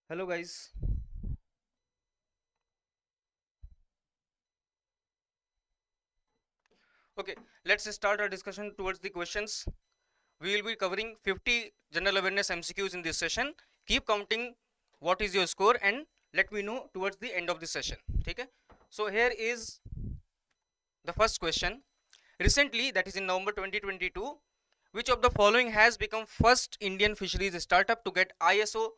Hello guys. Okay, let's start our discussion towards the questions. We will be covering 50 general awareness MCQs in this session. Keep counting what is your score and let me know towards the end of the session. Okay? So here is the first question. Recently, that is in November 2022, which of the following has become first Indian fisheries startup to get ISO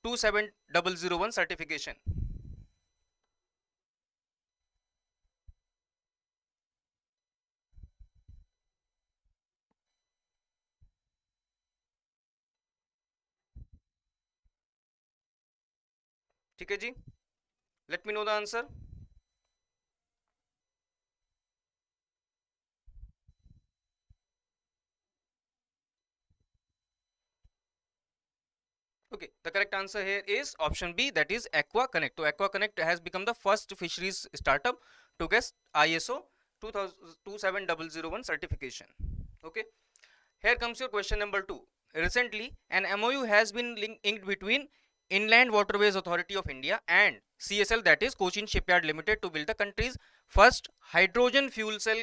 27001 certification? ठीक है जी, let me know the answer. Okay, the correct answer here is option B, that is Aqua Connect. So Aqua Connect has become the first fisheries startup to get ISO 27001 certification. Okay, here comes your question number 2. Recently, an MOU has been inked between Inland Waterways Authority of India and CSL, that is Cochin Shipyard Limited, to build the country's first hydrogen fuel cell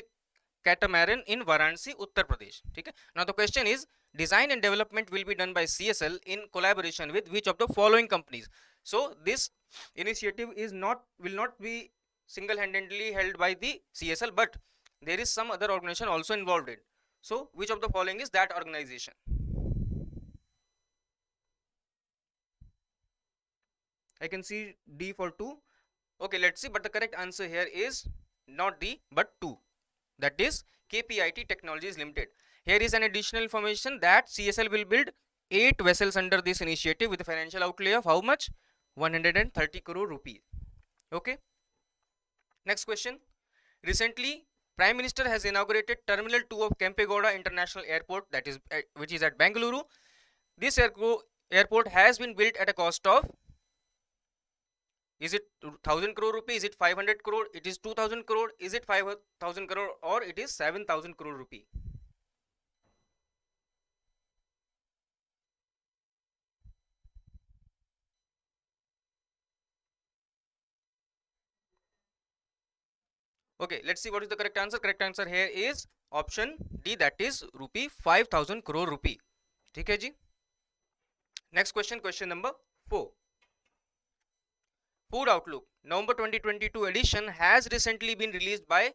catamaran in Varanasi, Uttar Pradesh. Okay? Now the question is, design and development will be done by CSL in collaboration with which of the following companies? So this initiative will not be single-handedly held by the CSL, but there is some other organization also involved in. So which of the following is that organization? I can see D for 2. Okay, let's see, but the correct answer here is not D but 2, that is KPIT Technologies Limited. Here is an additional information that CSL will build 8 vessels under this initiative with a financial outlay of how much? 130 crore rupees. Okay, next question. Recently, Prime Minister has inaugurated Terminal 2 of Kempegowda International Airport, that is which is at Bengaluru. This airport has been built at a cost of, is it 1000 crore rupee, is it 500 crore, it is 2000 crore, is it 5000 crore, or it is 7000 crore rupee? Okay, let's see what is the correct answer. Correct answer here is option D, that is rupee 5000 crore rupee. ठीक है जी. Next question, question number 4. Food Outlook November 2022 edition has recently been released by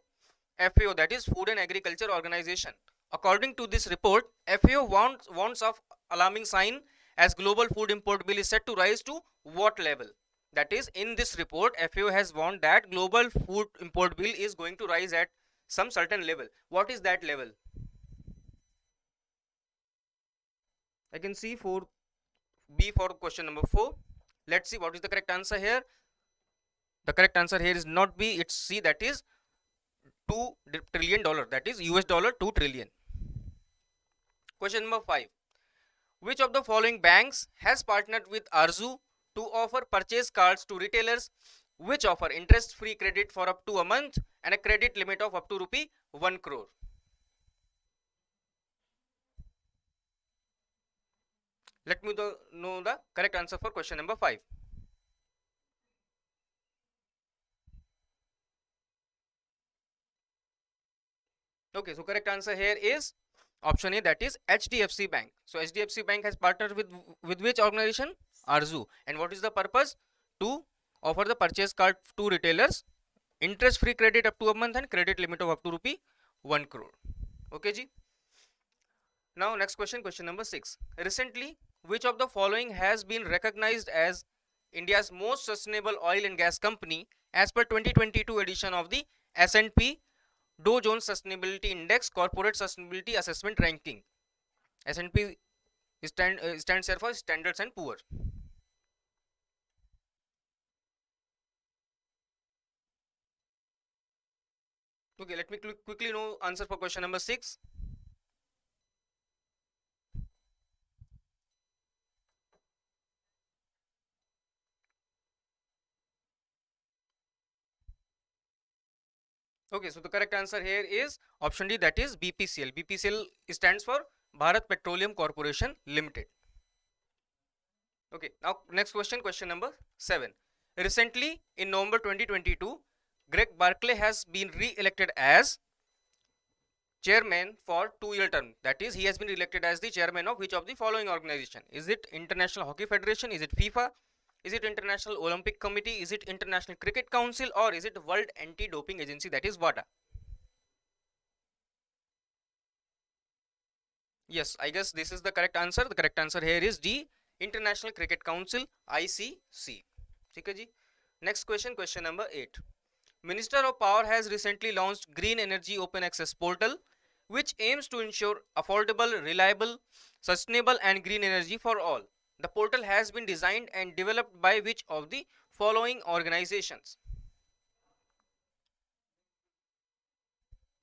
FAO, that is Food and Agriculture Organization. According to this report, FAO warns of alarming sign as global food import bill is set to rise to what level? That is, in this report, FAO has warned that global food import bill is going to rise at some certain level. What is that level? I can see for B for question number 4. Let's see what is the correct answer here. The correct answer here is not B, it's C, that is $2 trillion, that is US dollar 2 trillion. Question number 5. Which of the following banks has partnered with Arzu to offer purchase cards to retailers which offer interest free credit for up to a month and a credit limit of up to rupee 1 crore? Let me know the correct answer for question number 5. Okay, so correct answer here is option A, that is HDFC Bank. So HDFC Bank has partnered with which organization? Arzu. And what is the purpose? To offer the purchase card to retailers, interest free credit up to a month and credit limit of up to rupee 1 crore. Okay ji. Now next question, question number 6. Recently, which of the following has been recognized as India's most sustainable oil and gas company as per 2022 edition of the S&P Dow Jones Sustainability Index Corporate Sustainability Assessment Ranking? S&P stands here for Standards and Poor. Okay, let me quickly know answer for question number 6. Okay, so the correct answer here is option D, that is BPCL. BPCL stands for Bharat Petroleum Corporation Limited. Okay, now next question, question number 7. Recently, in November 2022, Greg Barclay has been re-elected as chairman for 2-year term. That is, he has been elected as the chairman of which of the following organization? Is it International Hockey Federation? Is it FIFA? Is it International Olympic Committee? Is it International Cricket Council? Or is it World Anti-Doping Agency, that is WADA? Yes, I guess this is the correct answer. The correct answer here is D, International Cricket Council, ICC. ठीक है जी. Next question, question number 8. Minister of Power has recently launched Green Energy Open Access Portal, which aims to ensure affordable, reliable, sustainable and green energy for all. The portal has been designed and developed by which of the following organizations?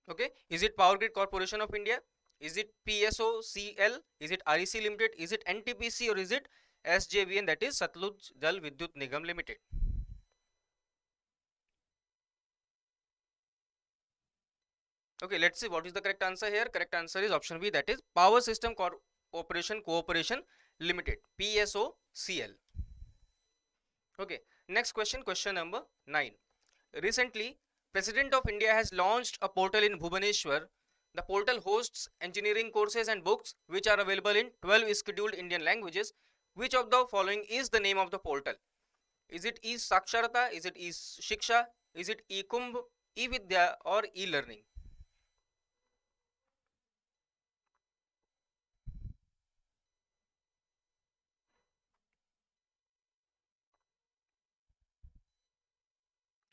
Okay, is it Power Grid Corporation of India? Is it PSOCL? Is it REC Limited? Is it NTPC or is it SJVN, that is Satluj Jal Vidyut Nigam Limited? Okay, let's see what is the correct answer here. Correct answer is option B, that is Power System Cooperation Limited, PSOCL. Okay, next question, question number 9. Recently, President of India has launched a portal in Bhubaneswar. The portal hosts engineering courses and books which are available in 12 scheduled Indian languages. Which of the following is the name of the portal? Is it E-Saksharata? Is it E-Shiksha? Is it E-Kumbh, E-Vidya or E-Learning?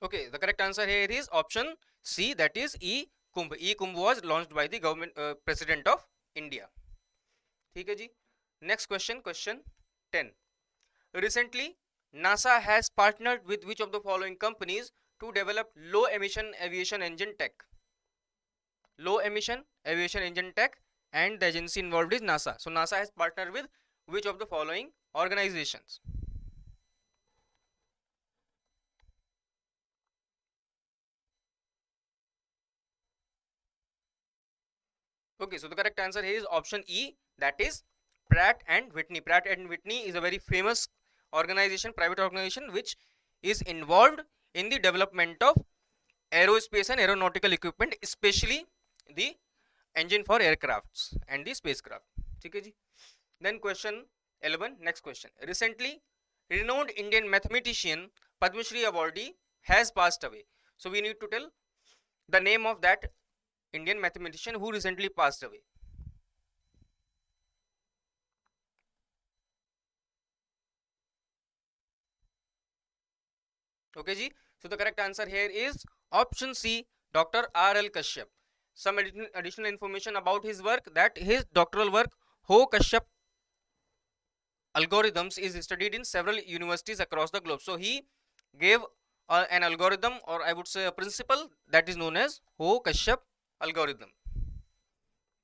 Okay, the correct answer here is option C, that is E-Kumbh. E-Kumbh was launched by the government President of India. ठीक है जी. Next question, question 10. Recently, NASA has partnered with which of the following companies to develop low emission aviation engine tech? Low emission aviation engine tech, and the agency involved is NASA. So NASA has partnered with which of the following organizations? Okay, so the correct answer here is option E, that is Pratt and Whitney. Pratt and Whitney is a very famous organization, private organization, which is involved in the development of aerospace and aeronautical equipment, especially the engine for aircrafts and the spacecraft. ठीक है जी. Then question 11, next question. Recently, renowned Indian mathematician Padma Shri awardee has passed away. So we need to tell the name of that Indian mathematician who recently passed away. Okay ji. So the correct answer here is option C, Dr. R.L. Kashyap. Some additional information about his work, that his doctoral work Ho Kashyap algorithms is studied in several universities across the globe. So he gave an algorithm, or I would say a principle, that is known as Ho Kashyap algorithm.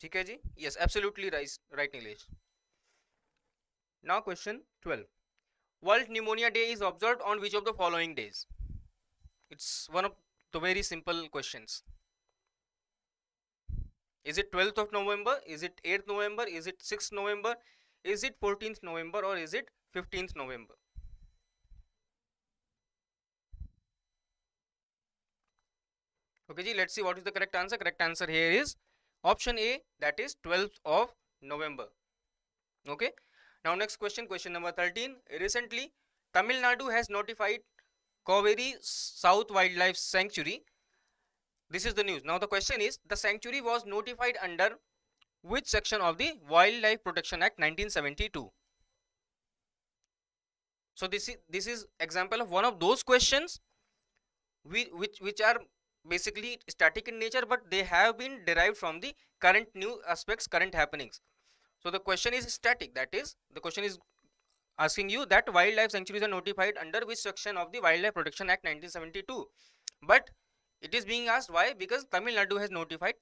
ठीक है जी. Yes, absolutely right Nilesh. Now question 12. World Pneumonia Day is observed on which of the following days? It's one of the very simple questions. Is it 12th of November? Is it 8th November? Is it 6th November? Is it 14th November or is it 15th November? Okay ji, let's see what is the correct answer. Correct answer here is option A, that is 12th of November. Okay. Now next question, question number 13. Recently, Tamil Nadu has notified Cauvery South Wildlife Sanctuary. This is the news. Now the question is, the sanctuary was notified under which section of the Wildlife Protection Act 1972? So this is example of one of those questions which are basically static in nature, but they have been derived from the current new aspects, current happenings. So the question is static, that is the question is asking you that wildlife sanctuaries are notified under which section of the Wildlife Protection Act 1972, but it is being asked why, because Tamil Nadu has notified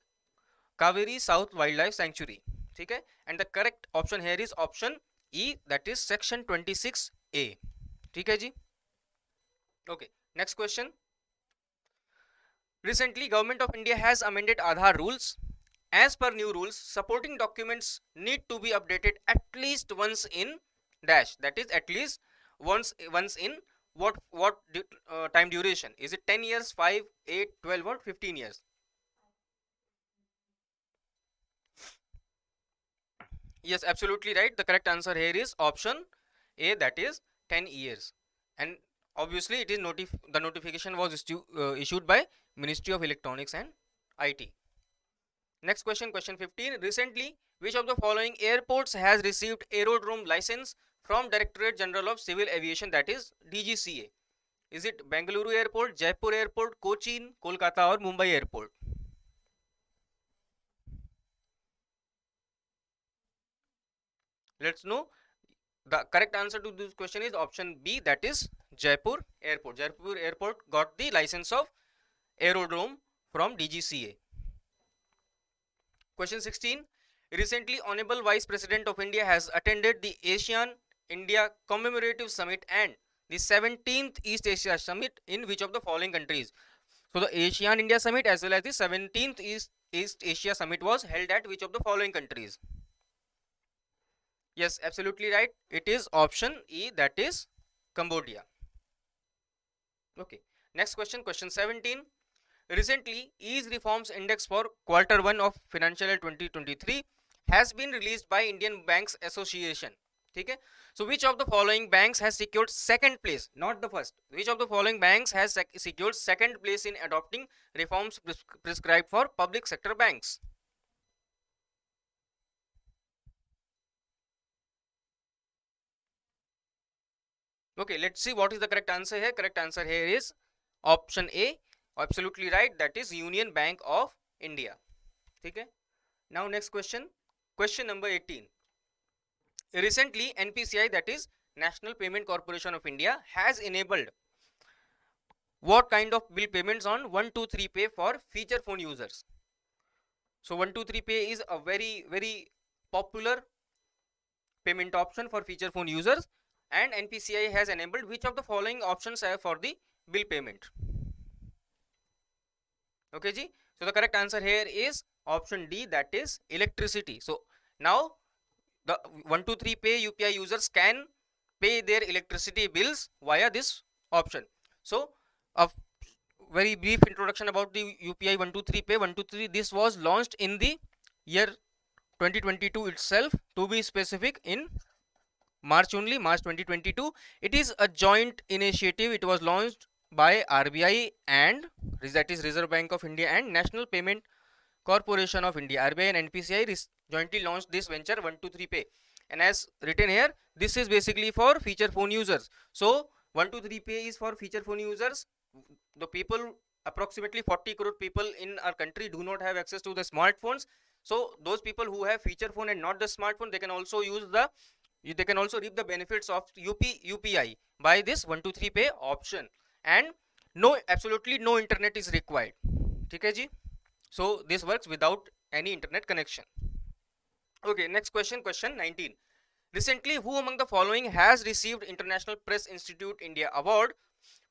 Kaveri South Wildlife Sanctuary. ठीक है, and the correct option here is option E, that is section 26A. ठीक है जी. Okay, next question. Recently, Government of India has amended Aadhaar rules. As per new rules, supporting documents need to be updated at least once in dash, that is at least once in what time duration? Is it 10 years, 5, 8, 12 or 15 years? Yes, absolutely right. The correct answer here is option A, that is 10 years. And obviously it is the notification was issued by Ministry of Electronics and IT. Next question, question 15. Recently, which of the following airports has received aerodrome license from Directorate General of Civil Aviation, that is DGCA? Is it Bengaluru Airport, Jaipur Airport, Cochin, Kolkata or Mumbai Airport? Let's know. The correct answer to this question is option B, that is Jaipur Airport. Jaipur Airport got the license of aerodrome from DGCA. Question 16. Recently, Honorable Vice President of India has attended the ASEAN India Commemorative Summit and the 17th East Asia Summit in which of the following countries? So, the ASEAN India Summit as well as the 17th East Asia Summit was held at which of the following countries? Yes, absolutely right. It is option E, that is Cambodia. Okay. Next question, question 17. Recently, Ease Reforms Index for quarter 1 of financial year 2023 has been released by Indian Banks Association. Okay. So, which of the following banks has secured second place, not the first? Which of the following banks has secured second place in adopting reforms prescribed for public sector banks? Okay, let's see what is the correct answer here. Correct answer here is option A. Absolutely right. That is Union Bank of India. Okay. Now next question. Question number 18. Recently, NPCI, that is National Payment Corporation of India, has enabled what kind of bill payments on 123 Pay for feature phone users? So 123 Pay is a very popular payment option for feature phone users, and NPCI has enabled which of the following options are for the bill payment? Okay ji. So the correct answer here is option D, that is electricity. So now the 123 Pay UPI users can pay their electricity bills via this option. So a very brief introduction about the UPI 123 Pay. 123, this was launched in the year 2022 itself, to be specific in March only, March 2022. It is a joint initiative. It was launched by RBI and that is Reserve Bank of India and National Payment Corporation of India. RBI and NPCI jointly launched this venture 123 Pay, and as written here, this is basically for feature phone users. So 123 Pay is for feature phone users. The people, approximately 40 crore people in our country, do not have access to the smartphones. So those people who have feature phone and not the smartphone, they can also reap the benefits of UPI by this 123 Pay option, and absolutely no internet is required. Okay ji. So this works without any internet connection. Okay, next question, question 19. Recently, who among the following has received International Press Institute India Award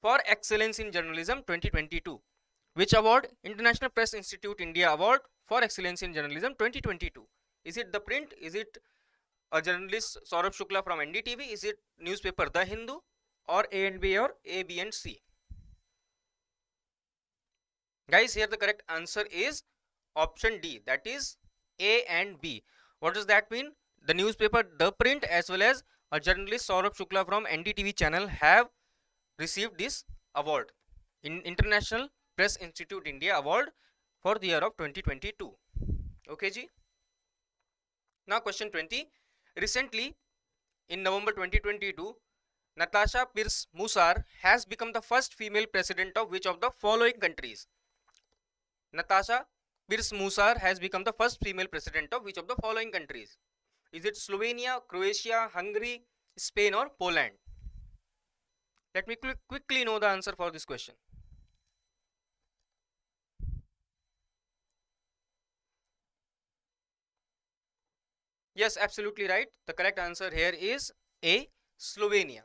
for Excellence in Journalism 2022? Which award? International Press Institute India Award for Excellence in Journalism 2022. Is it the print? Is it a journalist Saurabh Shukla from NDTV? Is it newspaper The Hindu, or A and B, or A, B and C? Guys, here the correct answer is option D, that is A and B. What does that mean? The newspaper The Print as well as a journalist Saurabh Shukla from NDTV channel have received this award, in International Press Institute India Award for the year of 2022. Okay ji. Now question 20. Recently, in November 2022, Natasha Pierce Musar has become the first female president of which of the following countries? Natasha Pierce Musar has become the first female president of which of the following countries? Is it Slovenia, Croatia, Hungary, Spain or Poland? Let me quickly know the answer for this question. Yes, absolutely right. The correct answer here is A, Slovenia.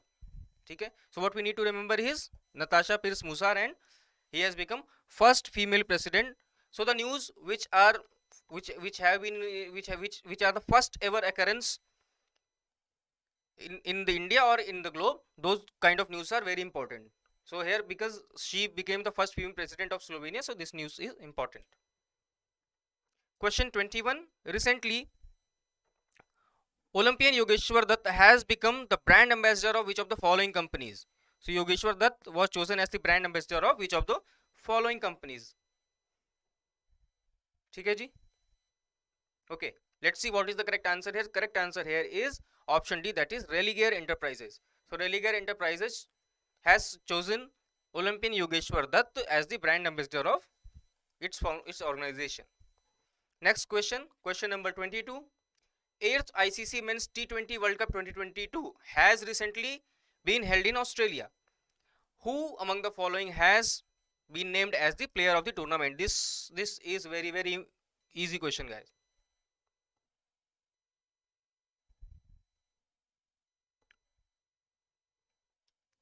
Okay. So what we need to remember is Natasha Pierce Musar, and he has become first female president. So the news which are the first ever occurrence in the India or in the globe, those kind of news are very important. So here, because she became the first female president of Slovenia, so this news is important. Question 21. Recently, Olympian Yogeshwar Dutt has become the brand ambassador of which of the following companies? So Yogeshwar Dutt was chosen as the brand ambassador of which of the following companies? ठीक है जी? Okay, let's see what is the correct answer here. Correct answer here is option D, that is Religare Enterprises. So Religare Enterprises has chosen Olympian Yogeshwar Dutt as the brand ambassador of its organization. Next question, question number 22. 8th ICC Men's T20 World Cup 2022 has recently been held in Australia. Who among the following has been named as the player of the tournament? This is very easy question, guys.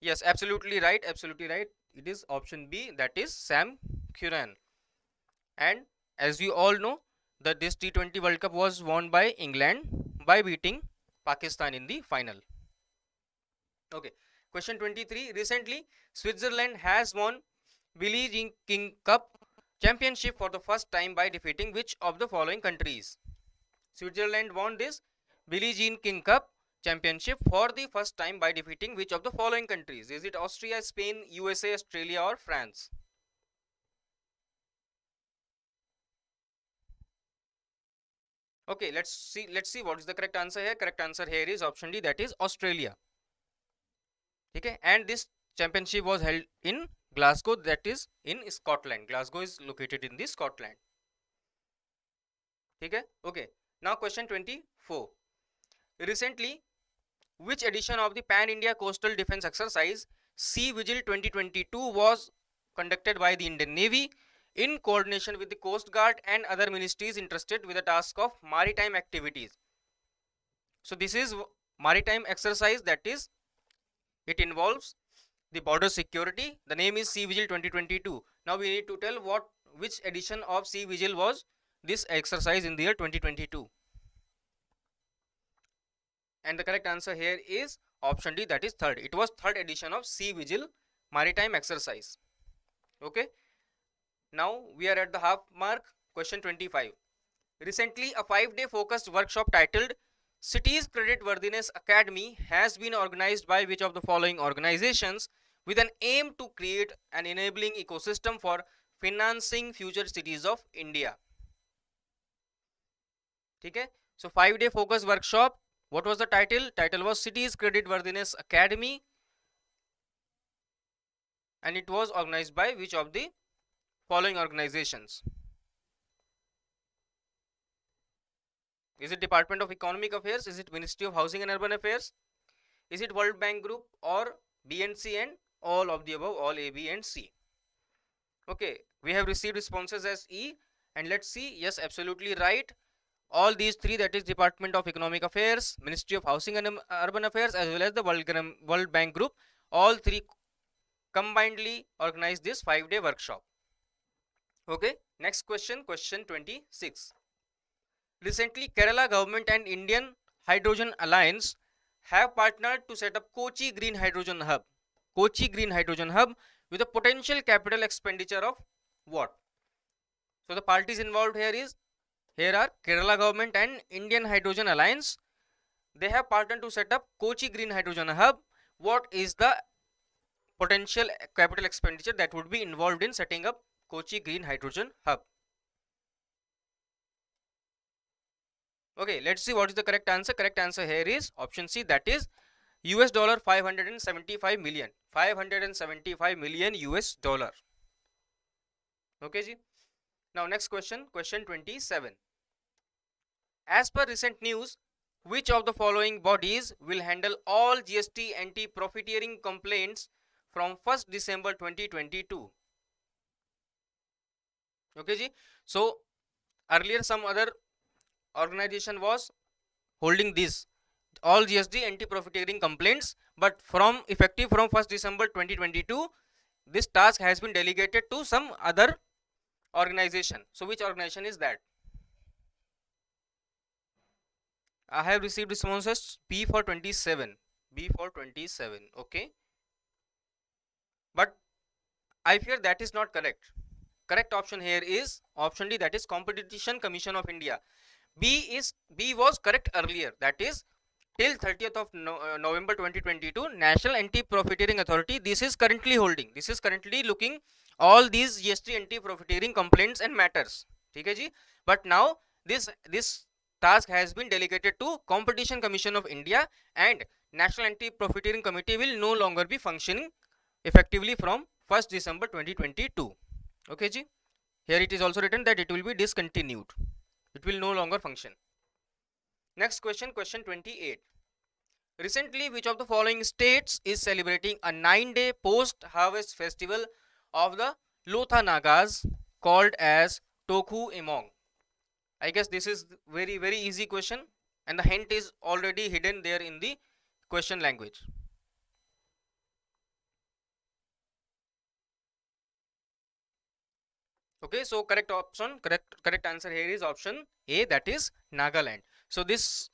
Yes, absolutely right, absolutely right. It is option B, that is Sam Curran. And as we all know that this T20 World Cup was won by England by beating Pakistan in the final. Okay, question 23. Recently, Switzerland has won Billie Jean King Cup championship for the first time by defeating which of the following countries? Switzerland won this Billie Jean King Cup championship for the first time by defeating which of the following countries? Is it Austria, Spain, USA, Australia, or France? Okay, let's see what is the correct answer here. Correct answer here is option D, that is Australia. Okay, and this championship was held in Glasgow, that is in Scotland. Glasgow is located in the Scotland. Okay, now question 24. Recently, which edition of the Pan India Coastal Defence Exercise Sea Vigil 2022 was conducted by the Indian Navy in coordination with the Coast Guard and other ministries interested with the task of maritime activities? So this is maritime exercise, that is it involves the border security. The name is Sea Vigil 2022. Now we need to tell which edition of Sea Vigil was this exercise in the year 2022. And the correct answer here is option D, that is third. It was third edition of Sea Vigil maritime exercise. Okay. Now we are at the half mark. Question 25. Recently, a 5-day focused workshop titled Cities Credit Worthiness Academy has been organized by which of the following organizations with an aim to create an enabling ecosystem for financing future cities of India? Okay. So 5-day focused workshop. What was the title? Title was Cities Credit Worthiness Academy, and it was organized by which of the following organizations? Is it Department of Economic Affairs? Is it Ministry of Housing and Urban Affairs? Is it World Bank Group, or B and C, and all of the above, all A, B and C? Okay, we have received responses as E, and let's see. Yes, absolutely right. All these three, that is Department of Economic Affairs, Ministry of Housing and Urban Affairs, as well as the World Bank Group, all three combinedly organized this 5-day workshop. Okay, next question, question 26. Recently, Kerala government and Indian Hydrogen Alliance have partnered to set up Kochi Green Hydrogen Hub. Kochi Green Hydrogen Hub with a potential capital expenditure of what? So the parties involved here are Kerala government and Indian Hydrogen Alliance. They have partnered to set up Kochi Green Hydrogen Hub. What is the potential capital expenditure that would be involved in setting up Kochi Green Hydrogen Hub? Okay, let's see what is the correct answer. Correct answer here is option C, that is US dollar 575 million. 575 million US dollar. Okay ji. Now next question, question 27. As per recent news, which of the following bodies will handle all GST anti-profiteering complaints from 1st December 2022? Okay ji. So earlier some other organization was holding this all GST anti-profiteering complaints, but effective from 1st December 2022, this task has been delegated to some other organization. So which organization is that? I have received responses P for 27. B for 27. Okay, but I fear that is not correct. Correct option here is option D, that is Competition Commission of India. B was correct earlier, that is till 30th of November 2022, National Anti-Profiteering Authority, this is currently looking all these GST anti-profiteering complaints and matters. ठीक है जी. But now this task has been delegated to Competition Commission of India, and National Anti-Profiteering Committee will no longer be functioning effectively from 1st December 2022. Okay ji. Here it is also written that it will be discontinued. It will no longer function. Next question, question 28. Recently, which of the following states is celebrating a 9-day post-harvest festival of the Lotha Nagas called as Tokhu Emong? I guess this is very easy question, and the hint is already hidden there in the question language. Okay, so correct answer here is option A, that is Nagaland. So this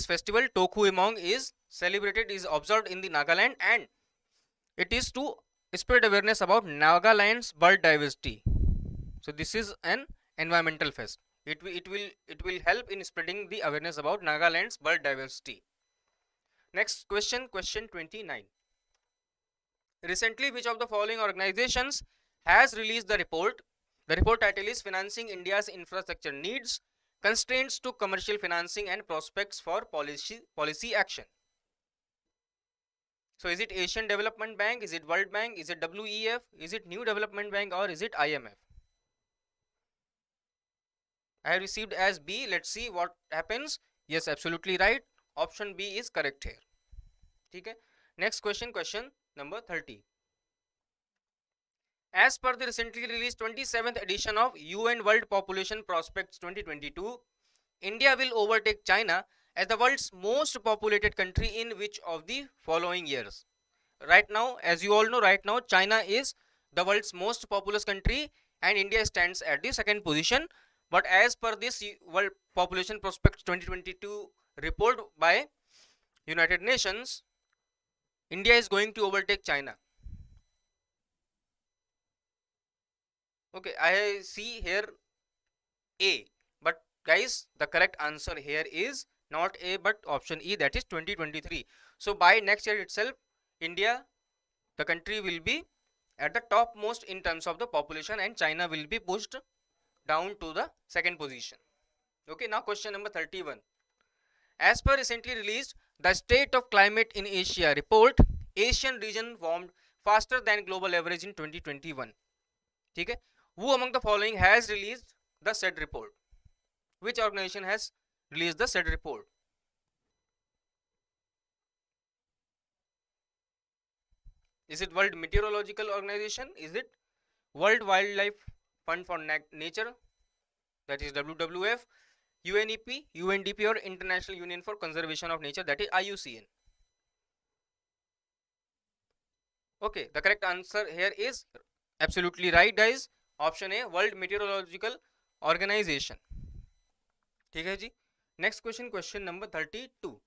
festival Tokhu Emong is celebrated, is observed in the Nagaland, and it is to spread awareness about Nagaland's bird diversity. So this is an environmental fest. It will help in spreading the awareness about Nagaland's bird diversity. Next question, question 29. Recently, which of the following organizations has released the report? The report title is Financing India's Infrastructure Needs, Constraints to Commercial Financing and Prospects for Policy Action. So is it Asian Development Bank, is it World Bank, is it WEF, is it New Development Bank, or is it IMF? I have received as B. Let's see what happens. Yes, absolutely right. Option B is correct here. Okay. Next question, question number 30. As per the recently released 27th edition of UN World Population Prospects 2022, India will overtake China as the world's most populated country in which of the following years? Right now, as you all know, right now China is the world's most populous country and India stands at the second position. But as per this World Population Prospects 2022 report by United Nations, India is going to overtake China. Okay, I see here A, but guys, the correct answer here is not A but option E, that is 2023. So by next year itself, India, the country, will be at the topmost in terms of the population, and China will be pushed down to the second position. Okay, now question number 31. As per recently released the State of Climate in Asia report, Asian region warmed faster than global average in 2021. Okay, who among the following has released the said report? Which organization has released the said report? Is it World Meteorological Organization? Is it World Wildlife Fund for Nature, that is WWF, UNEP, UNDP, or International Union for Conservation of Nature, that is IUCN? Okay, the correct answer here is absolutely right, guys. Option A, World Meteorological Organization. ठीक है जी. Next question, question number 32.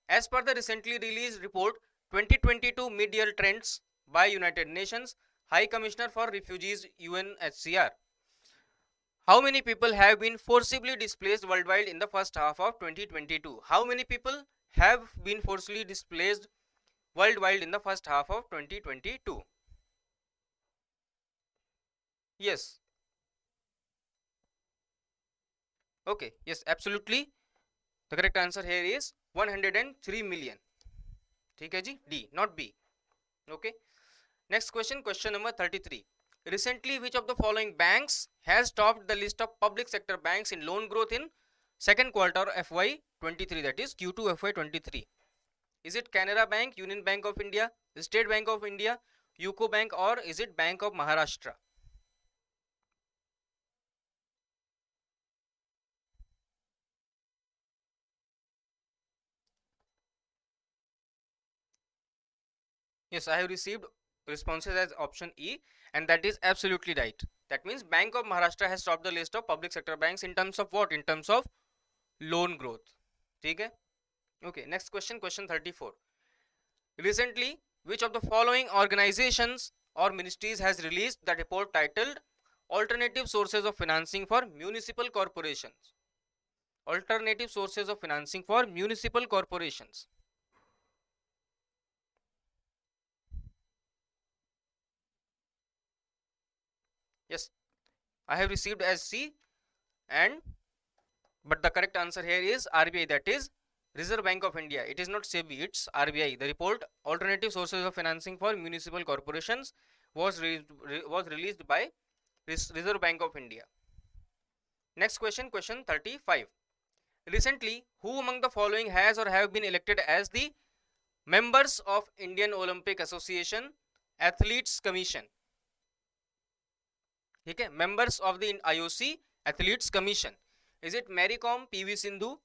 As per the recently released report 2022 Mid-Year Trends by United Nations High Commissioner for Refugees UNHCR, how many people have been forcibly displaced worldwide in the first half of 2022? How many people have been forcibly displaced worldwide in the first half of 2022? Yes. Okay, yes, absolutely. The correct answer here is 103 million. ठीक है जी, D, not B. Okay. Next question, question number 33. Recently, which of the following banks has topped the list of public sector banks in loan growth in second quarter FY23, that is Q2 FY23? Is it Canara Bank, Union Bank of India, State Bank of India, UCO Bank, or is it Bank of Maharashtra? Yes, I have received responses as option E, and that is absolutely right. That means Bank of Maharashtra has topped the list of public sector banks in terms of what? In terms of loan growth. ठीक है? Okay, next question, question 34. Recently, which of the following organizations or ministries has released the report titled Alternative Sources of Financing for Municipal Corporations? Alternative sources of financing for municipal corporations. Yes, I have received as C, and but the correct answer here is RBI, that is Reserve Bank of India. It is not SEBI, it's RBI. The report Alternative Sources of Financing for Municipal Corporations was released by Reserve Bank of India. Next question, question 35. Recently, who among the following has or have been elected as the members of Indian Olympic Association Athletes Commission? Okay, members of the IOC Athletes Commission. Is it Mary Kom, PV Sindhu?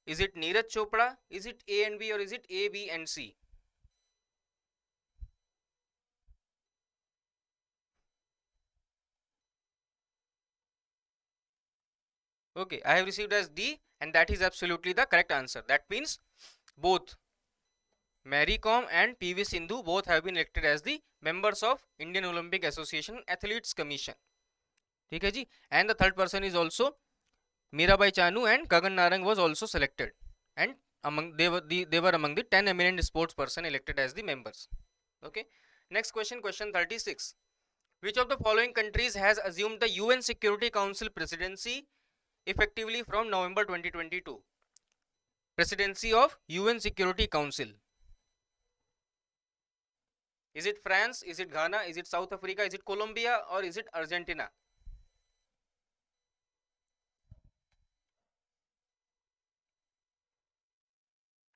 Is it Neeraj Chopra? Is it A and B, or is it A, B and C? Okay, I have received as D, and that is absolutely the correct answer. That means both Mary Kom and PV Sindhu both have been elected as the members of Indian Olympic Association Athletes Commission. ठीक है जी. And the third person is also Mirabai Chanu, and Kagan Narang was also selected, and they were among the 10 eminent sports person elected as the members. Okay. Next question, question 36. Which of the following countries has assumed the UN Security Council presidency effectively from November 2022? Presidency of UN Security Council. Is it France? Is it Ghana? Is it South Africa? Is it Colombia? Or is it Argentina?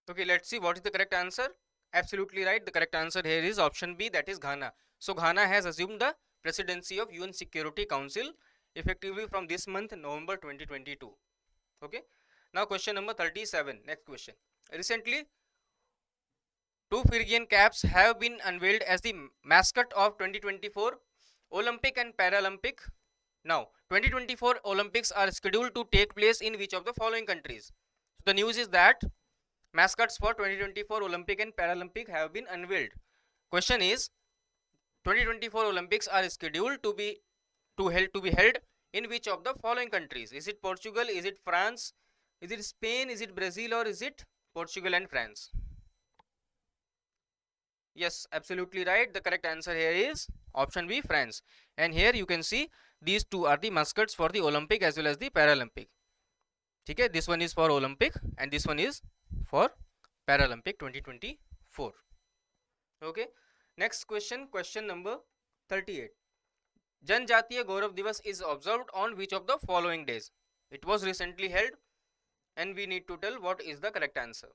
Okay, let's see what is the correct answer. Absolutely right. The correct answer here is option B, that is Ghana. So Ghana has assumed the presidency of UN Security Council effectively from this month, November 2022. Okay. Now question number 37. Next question. Recently, two Phrygian caps have been unveiled as the mascot of 2024 Olympic and Paralympic. Now, 2024 Olympics are scheduled to take place in which of the following countries? So the news is that mascots for 2024 Olympic and Paralympic have been unveiled. Question is, 2024 Olympics are scheduled to be held in which of the following countries? Is it Portugal? Is it France? Is it Spain? Is it Brazil? Or is it Portugal and France? Yes, absolutely right. The correct answer here is option B, France. And here you can see these two are the mascots for the Olympic as well as the Paralympic. Okay, this one is for Olympic and this one is for Paralympic 2024. Okay, next question, question number 38. Janjatiya Gaurav Divas is observed on which of the following days? It was recently held, and we need to tell what is the correct answer.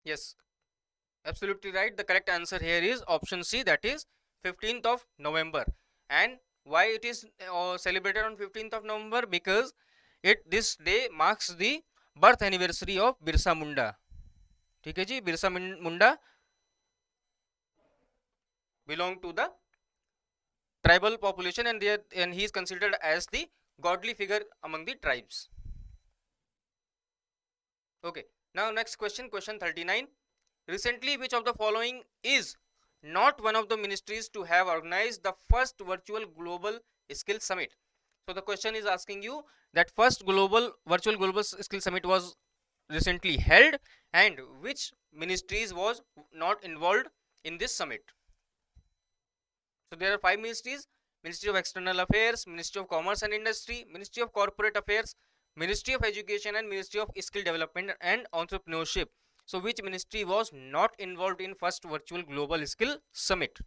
Yes, absolutely right. The correct answer here is option C, that is 15th of November. And why it is celebrated on 15th of November? Because this day marks the birth anniversary of Birsa Munda. ठीक है जी, Birsa Munda belong to the tribal population, and he is considered as the godly figure among the tribes. Okay, now next question, question 39. Recently, which of the following is not one of the ministries to have organized the first virtual global skill summit? So the question is asking you that first virtual global skill summit was recently held, and which ministries was not involved in this summit? So there are 5 ministries: Ministry of External Affairs, Ministry of Commerce and Industry, Ministry of Corporate Affairs, Ministry of Education, and Ministry of Skill Development and Entrepreneurship. So which ministry was not involved in first virtual global skill summit?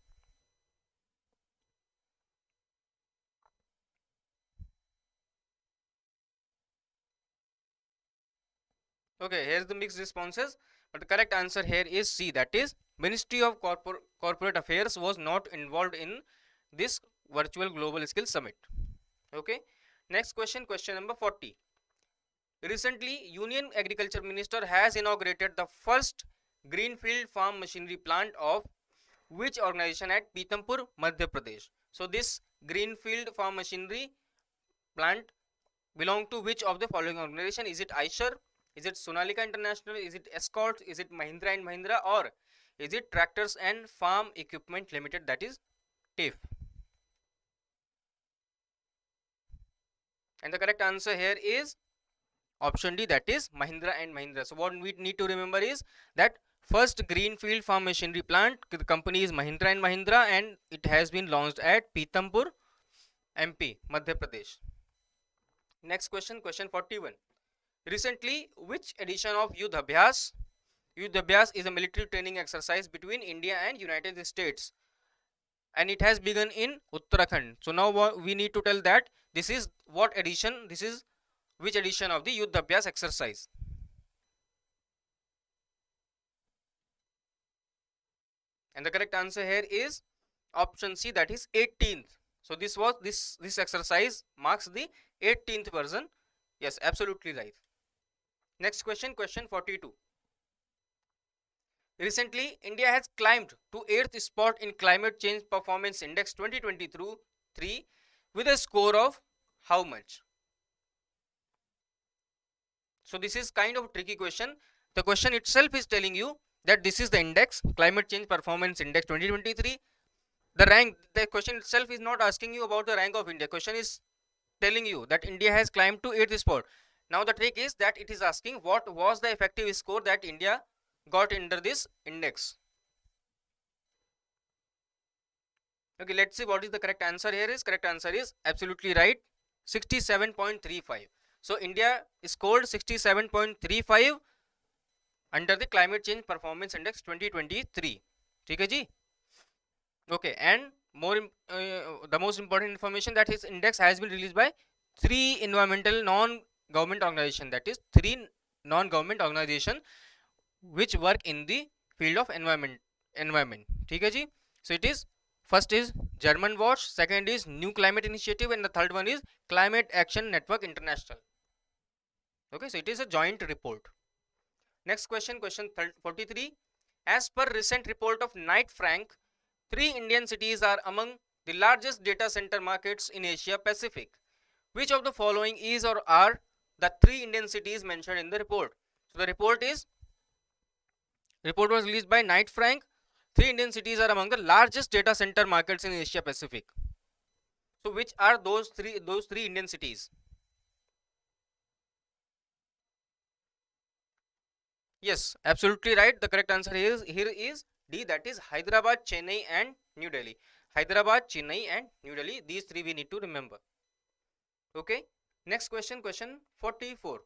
Okay, here's the mixed responses, but the correct answer here is C, that is Ministry of Corporate Affairs was not involved in this virtual global skill summit. Okay, next question, question number 40. Recently, Union Agriculture Minister has inaugurated the first greenfield farm machinery plant of which organization at Pitampur, Madhya Pradesh? So this greenfield farm machinery plant belong to which of the following organization? Is it Eicher? Is it Sonalika International? Is it Escort? Is it Mahindra and Mahindra? Or is it Tractors and Farm Equipment Limited, that is TAFE? And the correct answer here is option D, that is Mahindra and Mahindra. So what we need to remember is that first greenfield farm machinery plant, the company is Mahindra and Mahindra, and it has been launched at Pithampur, MP, Madhya Pradesh. Next question, question 41. Recently, which edition of Yudh Abhyas? Yudh Abhyas is a military training exercise between India and United States, and it has begun in Uttarakhand. So now we need to tell that this is what edition, this is which edition of the Yudh Abhyas exercise. And the correct answer here is option C, that is 18th. So this exercise marks the 18th version. Yes, absolutely right. Next question, question 42. Recently, India has climbed to 8th spot in Climate Change Performance Index 2023 with a score of how much? So this is kind of a tricky question. The question itself is telling you that this is the index, Climate Change Performance Index 2023. The rank, the question itself is not asking you about the rank of India. Question is telling you that India has climbed to 8th spot. Now the trick is that it is asking what was the effective score that India got under this index. Okay, let's see what is the correct answer here is. Correct answer is absolutely right, 67.35. So India scored 67.35 under the Climate Change Performance Index 2023. ठीक है जी? Okay, and the most important information, that his index has been released by 3 environmental non-government organization, that is 3 non-government organization which work in the field of environment. ठीक है जी? So it is, first is German Watch, second is New Climate Initiative, and the third one is Climate Action Network International. Okay, so it is a joint report. Next question, question 43. As per recent report of Knight Frank, 3 Indian cities are among the largest data center markets in Asia Pacific. Which of the following is or are the 3 Indian cities mentioned in the report? So the report was released by Knight Frank. 3 Indian cities are among the largest data center markets in Asia Pacific. So which are those three Indian cities? Yes, absolutely right. The correct answer here is D, that is Hyderabad, Chennai and New Delhi. Hyderabad, Chennai and New Delhi. These 3 we need to remember. Okay. Next question, question 44.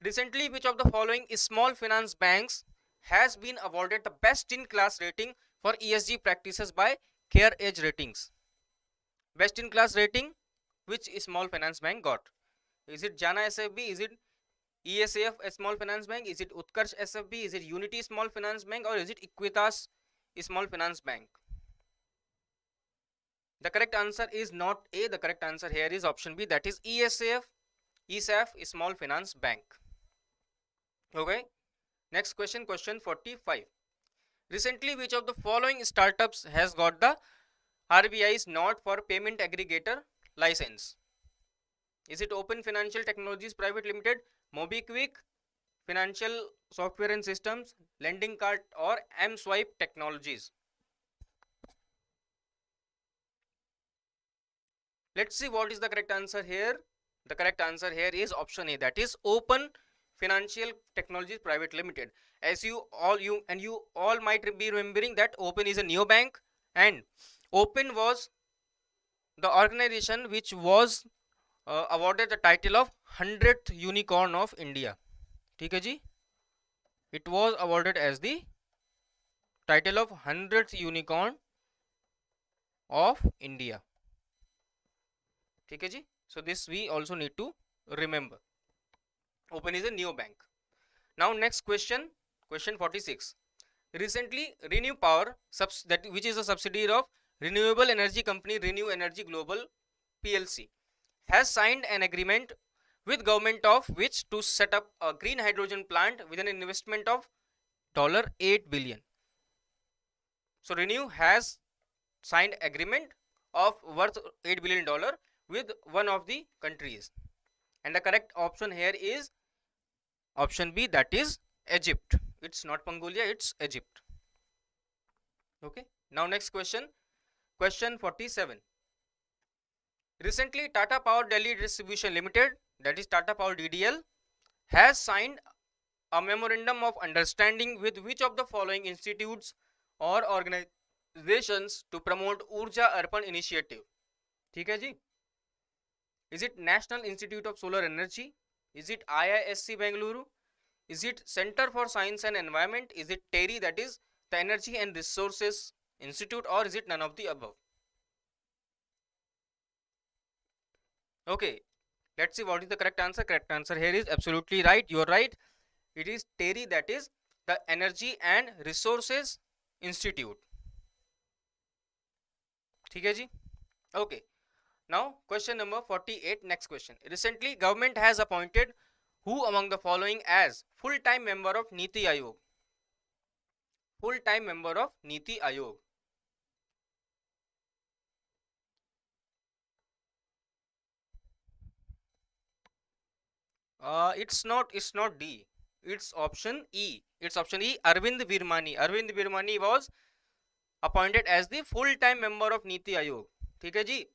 Recently, which of the following small finance banks has been awarded the best in class rating for ESG practices by Care Edge Ratings? Best in class rating, which small finance bank got? Is it Jana SFB? Is it ESAF, a small finance bank? Is it Utkarsh SFB? Is it Unity Small Finance Bank? Or is it Equitas Small Finance Bank? The correct answer is not A. The correct answer here is option B, that is ESAF, Small Finance Bank. Okay. Next question, question 45. Recently, which of the following startups has got the RBI's Not for Payment Aggregator license? Is it Open Financial Technologies Private Limited, MobiKwik, Financial Software and Systems, Lending Card, or M-Swipe Technologies? Let's see what is the correct answer here. The correct answer here is option A, that is Open Financial Technologies Private Limited. As you all might be remembering that Open is a neobank, and Open was the organization which was awarded the title of 100th unicorn of India. ठीक है जी? It was awarded as the title of 100th unicorn of India. ठीक है जी? So this we also need to remember. Open is a neobank. Now next question, question 46. Recently, Renew Power, which is a subsidiary of renewable energy company Renew Energy Global PLC, has signed an agreement with government of which to set up a green hydrogen plant with an investment of $8 billion. So Renew has signed agreement of worth $8 billion with one of the countries. And the correct option here is option B, that is Egypt. It's not Mongolia, it's Egypt. Okay. Now next question. Question 47. Recently, Tata Power Delhi Distribution Limited, that is Tata Power DDL, has signed a memorandum of understanding with which of the following institutes or organizations to promote Urja Arpan initiative? ठीक है जी. Is it National Institute of Solar Energy? Is it IISc Bengaluru? Is it Center for Science and Environment? Is it TERI, that is the Energy and Resources Institute, or is it none of the above? Okay, let's see what is the correct answer. Correct answer here is absolutely right. You are right. It is TERI, that is the Energy and Resources Institute. ठीक है जी. Okay. Now question number 48. Next question. Recently, government has appointed who among the following as full-time member of Niti Aayog? Full-time member of Niti Aayog. It's not D. It's option E. It's option E. Arvind Virmani. Arvind Virmani was appointed as the full-time member of Niti Aayog. ठीक है जी.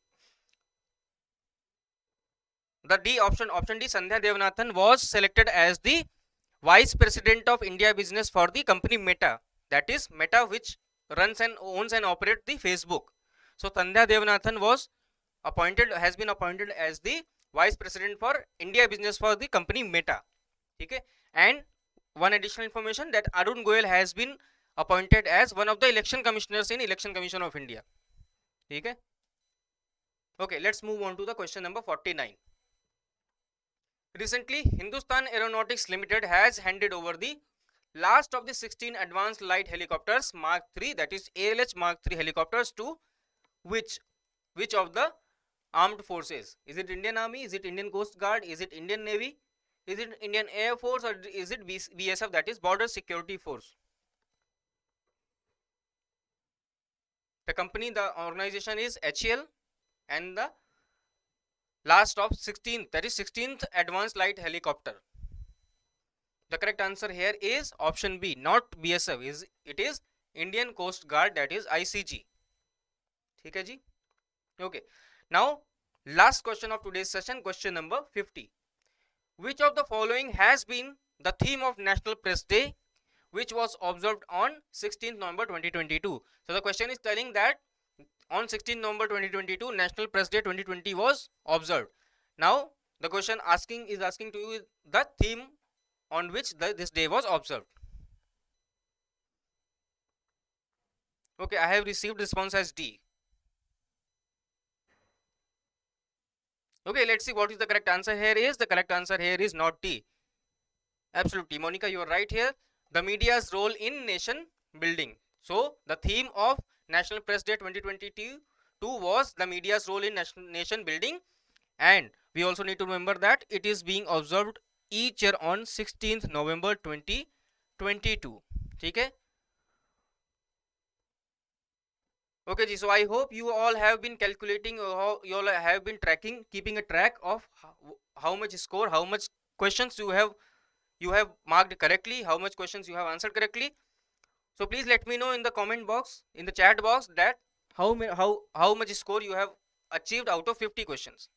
The D option D, Sandhya Devanathan was selected as the Vice President of India Business for the company Meta. That is Meta, which runs and owns and operates the Facebook. So Sandhya Devanathan has been appointed as the Vice President for India Business for the company Meta. Okay. And one additional information, that Arun Goyal has been appointed as one of the election commissioners in Election Commission of India. Okay. Okay, let's move on to the question number 49. Recently, Hindustan Aeronautics Limited has handed over the last of the 16 advanced light helicopters Mark III, that is ALH Mark III helicopters, to which of the armed forces? Is it Indian Army? Is it Indian Coast Guard? Is it Indian Navy? Is it Indian Air Force, or is it BSF, that is Border Security Force? The company, the organization is HAL, and the last of 16th, that is 16th advanced light helicopter. The correct answer here is option B, not BSF. It is Indian Coast Guard, that is ICG. ठीक है जी. Okay. Now last question of today's session, question number 50. Which of the following has been the theme of National Press Day, which was observed on 16th November 2022? So the question is telling that on 16th November 2022, National Press Day 2020 was observed. Now the question is asking to you the theme on which this day was observed. Okay, I have received response as D. Okay, let's see what is the correct answer here is. The correct answer here is not D. Absolutely, Monica, you are right here. The media's role in nation building. So the theme of National Press Day 2022 was the media's role in nation building, and we also need to remember that it is being observed each year on 16th November 2022. ठीक है. Okay ji, so I hope you all have been calculating, you all have been keeping a track of how much score, how much questions you have marked correctly, how much questions you have answered correctly. So please let me know in the comment box, in the chat box, that how much score you have achieved out of 50 questions.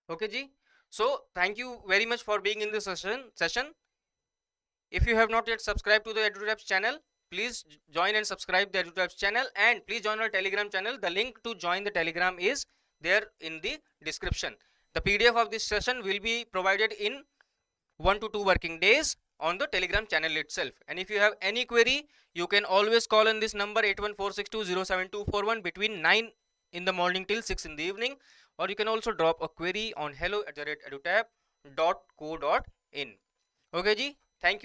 Okay ji. So thank you very much for being in this session. If you have not yet subscribed to the EduTabs channel, please join and subscribe the EduTabs channel, and please join our Telegram channel. The link to join the Telegram is there in the description. The PDF of this session will be provided in 1 to 2 working days on the Telegram channel itself. And if you have any query, you can always call on this number 8146207241 between 9 in the morning till 6 in the evening, or you can also drop a query on hello@edutab.co.in. Okay ji.